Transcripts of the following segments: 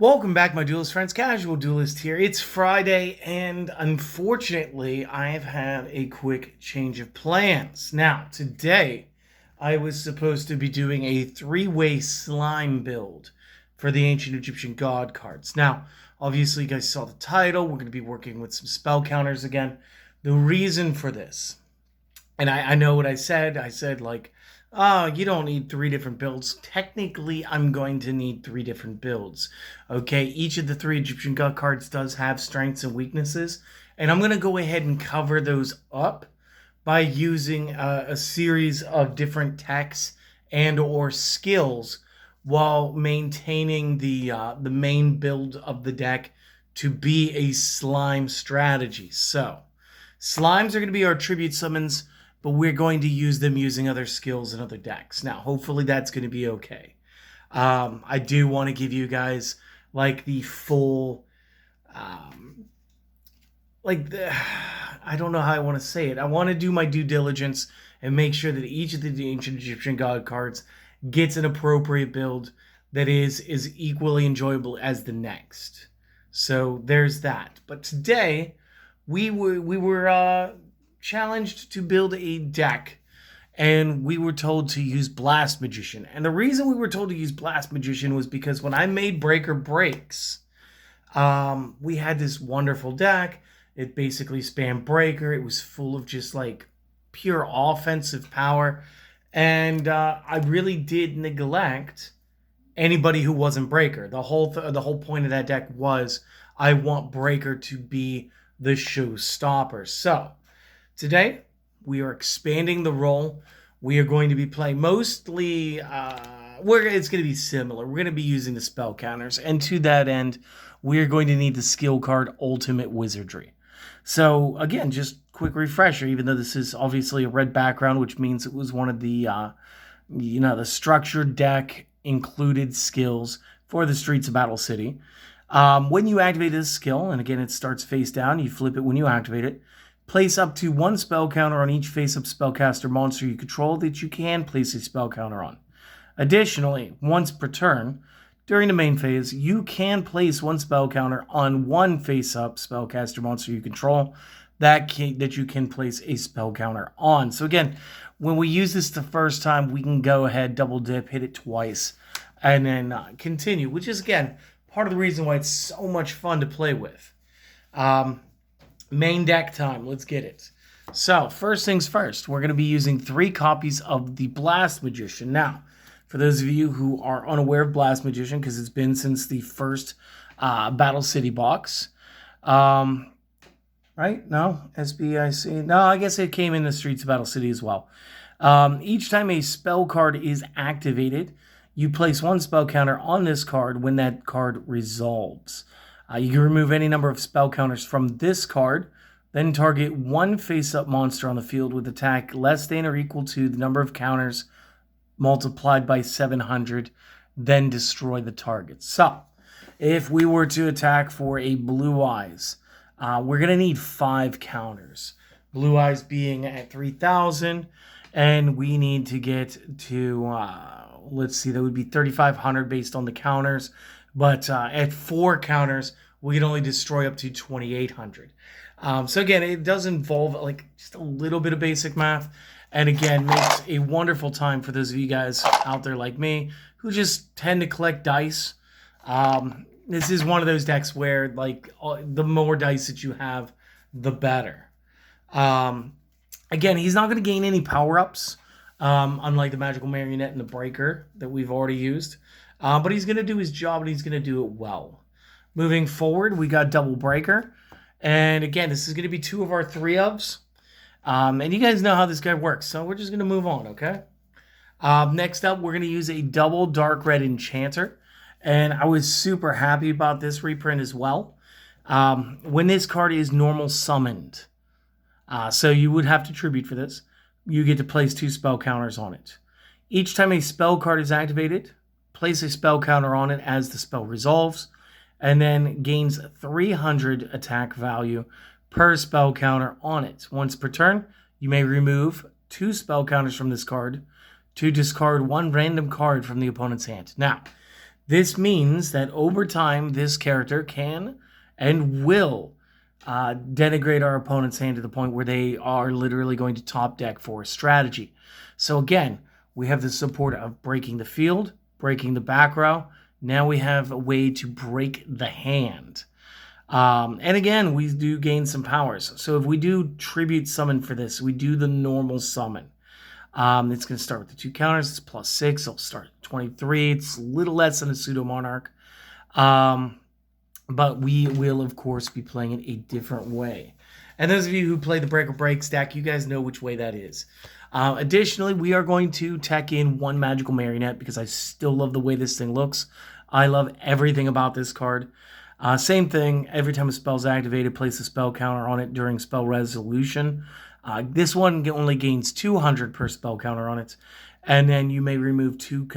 Welcome back, my Duelist friends. Casual Duelist here. It's Friday, and unfortunately, I have had a quick change of plans. Now, today, I was supposed to be doing a three-way slime build for the Ancient Egyptian God cards. Now, obviously, you guys saw the title. We're going to be working with some spell counters again. The reason for this, and I know what I said. I said, like, oh, you don't need three different builds. Technically, I'm going to need three different builds. Okay, each of the three Egyptian God cards does have strengths and weaknesses, and I'm going to go ahead and cover those up by using a series of different techs and or skills while maintaining the main build of the deck to be a slime strategy. So, slimes are going to be our tribute summons, but we're going to use them using other skills and other decks. Now, hopefully that's going to be okay. I do want to give you guys, like, the full, I don't know how I want to say it. I want to do my due diligence and make sure that each of the Ancient Egyptian God cards gets an appropriate build that is equally enjoyable as the next. So there's that. But today, we were challenged to build a deck, and we were told to use Blast Magician. And the reason we were told to use Blast Magician was because when I made Breaker Breaks, we had this wonderful deck. It basically spammed Breaker. It was full of just like pure offensive power, and I really did neglect anybody who wasn't Breaker. The whole point of that deck was I want Breaker to be the showstopper. So today, we are expanding the role. We are going to be playing mostly, it's going to be similar. We're going to be using the spell counters, and to that end, we're going to need the skill card Ultimate Wizardry. So, again, just quick refresher, even though this is obviously a red background, which means it was one of the, the structured deck included skills for the Streets of Battle City. When you activate this skill, and again, it starts face down, you flip it when you activate it, place up to one spell counter on each face-up spellcaster monster you control that you can place a spell counter on. Additionally, once per turn, during the main phase, you can place one spell counter on one face-up spellcaster monster you control that you can place a spell counter on. So again, when we use this the first time, we can go ahead, double dip, hit it twice, and then continue, which is, again, part of the reason why it's so much fun to play with. Main deck time. Let's get it. So, first things first, we're going to be using 3 copies of the Blast Magician. Now, for those of you who are unaware of Blast Magician, because it's been since the first Battle City box, right? No? SBIC? No, I guess it came in the Streets of Battle City as well. Each time a spell card is activated, you place one spell counter on this card when that card resolves. You can remove any number of spell counters from this card, then target one face-up monster on the field with attack less than or equal to the number of counters multiplied by 700, then destroy the target. So, if we were to attack for a Blue Eyes, we're going to need 5 counters. Blue Eyes being at 3,000, and we need to get to, let's see, that would be 3,500 based on the counters. But at 4 counters, we can only destroy up to 2,800. So again, it does involve like just a little bit of basic math. And again, makes a wonderful time for those of you guys out there like me who just tend to collect dice. This is one of those decks where like the more dice that you have, the better. Again, he's not going to gain any power-ups, unlike the Magical Marionette and the Breaker that we've already used. But he's going to do his job, and he's going to do it well. Moving forward, we got Double Breaker. And again, this is going to be 2 of our 3-ofs. And you guys know how this guy works, so we're just going to move on, okay? Next up, we're going to use a double Dark Red Enchanter. And I was super happy about this reprint as well. When this card is normal summoned, so you would have to tribute for this, you get to place 2 spell counters on it. Each time a spell card is activated, place a spell counter on it as the spell resolves, and then gains 300 attack value per spell counter on it. Once per turn, you may remove 2 spell counters from this card to discard 1 random card from the opponent's hand. Now, This means that over time, this character can and will denigrate our opponent's hand to the point where they are literally going to top deck for a strategy. So again, we have the support of breaking the field, breaking the back row. Now we have a way to break the hand. And again, we do gain some powers. So if we do tribute summon for this, we do the normal summon. It's going to start with the 2 counters. It's +6. It'll start at 23. It's a little less than a Pseudo Monarch. But we will, of course, be playing it a different way. And those of you who play the Break or Break stack, you guys know which way that is. Additionally, we are going to tech in 1 Magical Marionette because I still love the way this thing looks. I love everything about this card. Same thing, every time a spell's activated, place a spell counter on it during spell resolution. This one only gains 200 per spell counter on it. And then you may remove two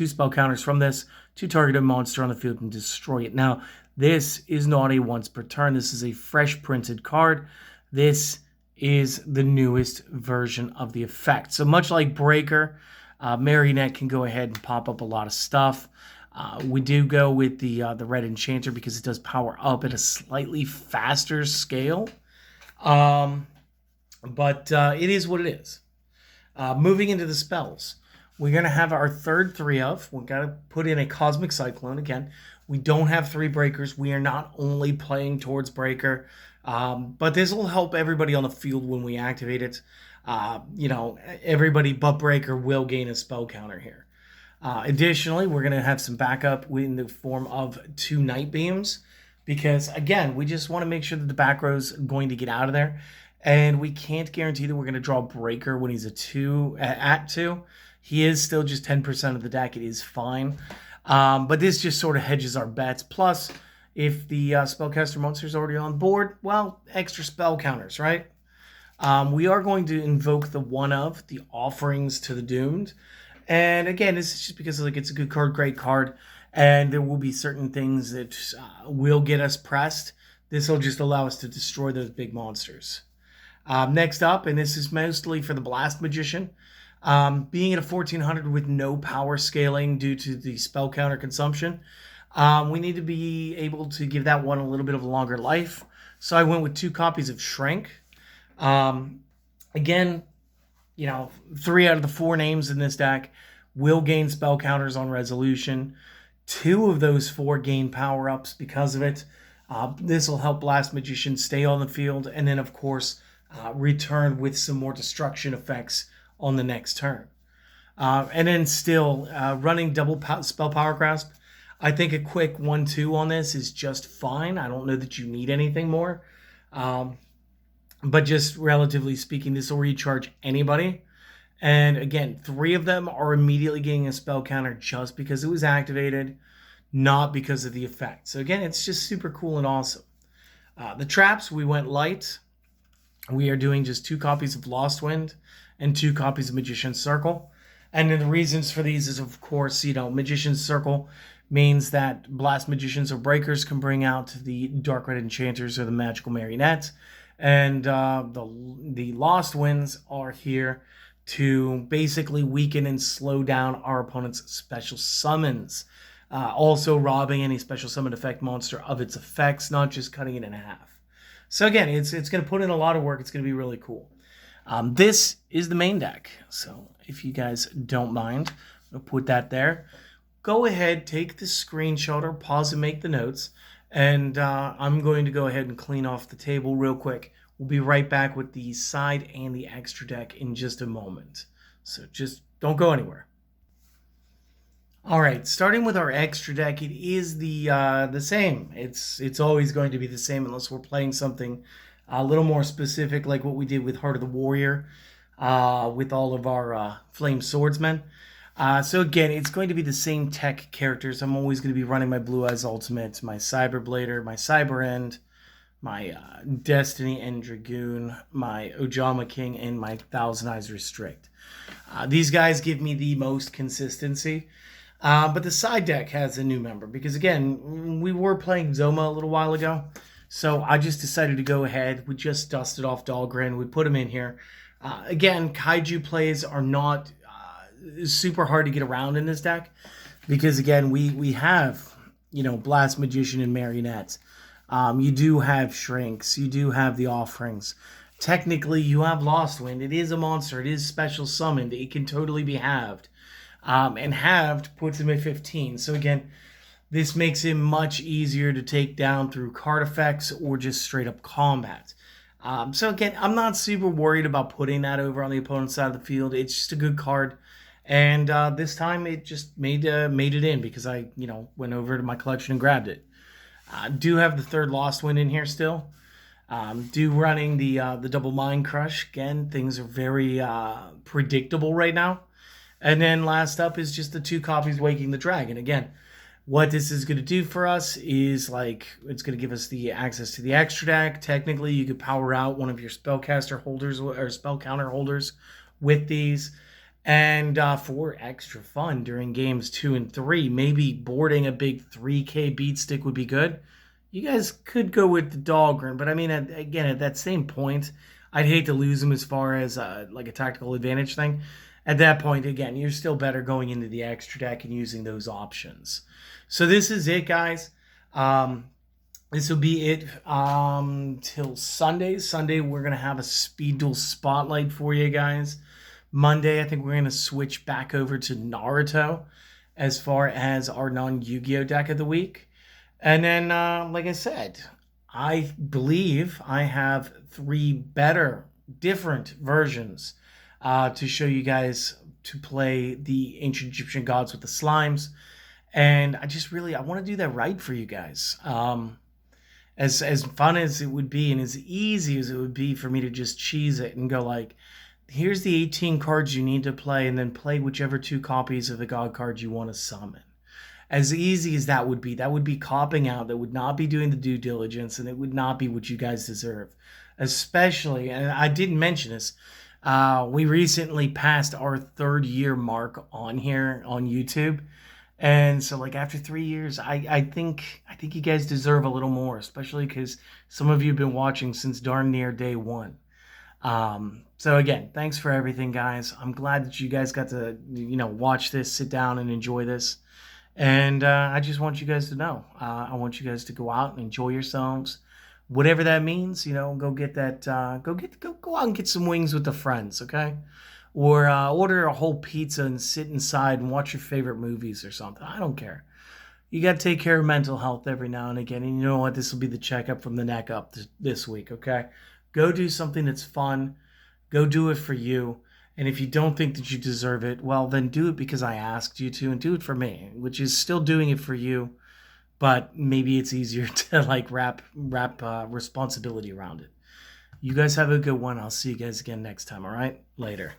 spell counters from this to target a monster on the field and destroy it. Now, this is not a once per turn. This is a fresh printed card. This is the newest version of the effect. So much like Breaker, Marionette can go ahead and pop up a lot of stuff. We do go with the Red Enchanter because it does power up at a slightly faster scale. But it is what it is. Moving into the spells, we're going to have our third 3 of. We've got to put in a Cosmic Cyclone. Again, we don't have 3 breakers. We are not only playing towards breaker, but this will help everybody on the field when we activate it. Everybody but breaker will gain a spell counter here. Additionally, we're going to have some backup in the form of 2 Night Beams because, again, we just want to make sure that the back row's going to get out of there. And we can't guarantee that we're going to draw Breaker when he's at 2. He is still just 10% of the deck. It is fine. But this just sort of hedges our bets. Plus, if the spellcaster monster is already on board, well, extra spell counters, right? We are going to invoke the one of the Offerings to the Doomed. And again, this is just because it's a good card, great card. And there will be certain things that will get us pressed. This will just allow us to destroy those big monsters. Next up, and this is mostly for the Blast Magician, being at a 1400 with no power scaling due to the spell counter consumption, we need to be able to give that one a little bit of a longer life. So I went with 2 copies of Shrink. Again, 3 out of the 4 names in this deck will gain spell counters on resolution. 2 of those 4 gain power-ups because of it. This will help Blast Magician stay on the field, and then, of course, return with some more destruction effects on the next turn. And then still, running double spell power grasp, I think a quick 1-2 on this is just fine. I don't know that you need anything more. But just relatively speaking, this will recharge anybody. And again, 3 of them are immediately getting a spell counter just because it was activated, not because of the effect. So again, it's just super cool and awesome. The traps, we went light. We are doing just 2 copies of Lost Wind and 2 copies of Magician's Circle. And then the reasons for these is, of course, Magician's Circle means that Blast Magicians or Breakers can bring out the Dark Red Enchanters or the Magical Marionette. And the Lost Winds are here to basically weaken and slow down our opponent's special summons. Also robbing any special summon effect monster of its effects, not just cutting it in half. So again, it's going to put in a lot of work. It's going to be really cool. This is the main deck. So if you guys don't mind, I'll put that there. Go ahead, take the screenshot or pause and make the notes. And I'm going to go ahead and clean off the table real quick. We'll be right back with the side and the extra deck in just a moment. So just don't go anywhere. All right, starting with our extra deck, it is the same. It's always going to be the same unless we're playing something a little more specific, like what we did with Heart of the Warrior, with all of our Flame Swordsmen. So again, it's going to be the same tech characters. I'm always going to be running my Blue Eyes Ultimate, my Cyberblader, my Cyber End, my Destiny End Dragoon, my Ojama King, and my Thousand Eyes Restrict. These guys give me the most consistency. But the side deck has a new member because, again, we were playing Zoma a little while ago. So I just decided to go ahead. We just dusted off Dahlgren. We put him in here. Again, Kaiju plays are not super hard to get around in this deck. because again, we have, Blast Magician and Marionettes. You do have Shrinks. You do have the Offerings. Technically, you have Lost Wind. It is a monster. It is special summoned. It can totally be halved. And halved puts him at 15. So again, this makes him much easier to take down through card effects or just straight up combat. So again, I'm not super worried about putting that over on the opponent's side of the field. It's just a good card. And this time it just made it in because I went over to my collection and grabbed it. Do have the third Lost Wind in here still. Do running the double Mind Crush. Again, things are very predictable right now. And then last up is just the 2 copies Waking the Dragon. Again, what this is going to do for us is it's going to give us the access to the extra deck. Technically, you could power out one of your spellcaster holders or spell counter holders with these. And for extra fun during games 2 and 3, maybe boarding a big 3K beat stick would be good. You guys could go with the Dahlgren, but I mean, again, at that same point, I'd hate to lose him as far as like a tactical advantage thing. At that point, again, you're still better going into the extra deck and using those options. So this is it, guys. This will be it till Sunday. Sunday, we're going to have a Speed Duel Spotlight for you guys. Monday, I think we're going to switch back over to Naruto as far as our non-Yu-Gi-Oh! Deck of the week. And then, like I said, I believe I have 3 better, different versions to show you guys to play the Ancient Egyptian Gods with the Slimes. And I want to do that right for you guys. As fun as it would be and as easy as it would be for me to just cheese it and go like, here's the 18 cards you need to play and then play whichever 2 copies of the God card you want to summon. As easy as that would be copping out. That would not be doing the due diligence, and it would not be what you guys deserve. Especially, and I didn't mention this, we recently passed our 3rd year mark on here on YouTube. And so after 3 years, I think you guys deserve a little more, especially because some of you have been watching since darn near day 1. So again, thanks for everything, guys. I'm glad that you guys got to, watch this, sit down and enjoy this. And I just want you guys to know, I want you guys to go out and enjoy yourselves. Whatever that means, go get that, go out and get some wings with the friends, okay? Or order a whole pizza and sit inside and watch your favorite movies or something. I don't care. You got to take care of mental health every now and again. And you know what? This will be the checkup from the neck up this week, okay? Go do something that's fun. Go do it for you. And if you don't think that you deserve it, well, then do it because I asked you to, and do it for me, which is still doing it for you. But maybe it's easier to wrap responsibility around it. You guys have a good one. I'll see you guys again next time, all right? Later.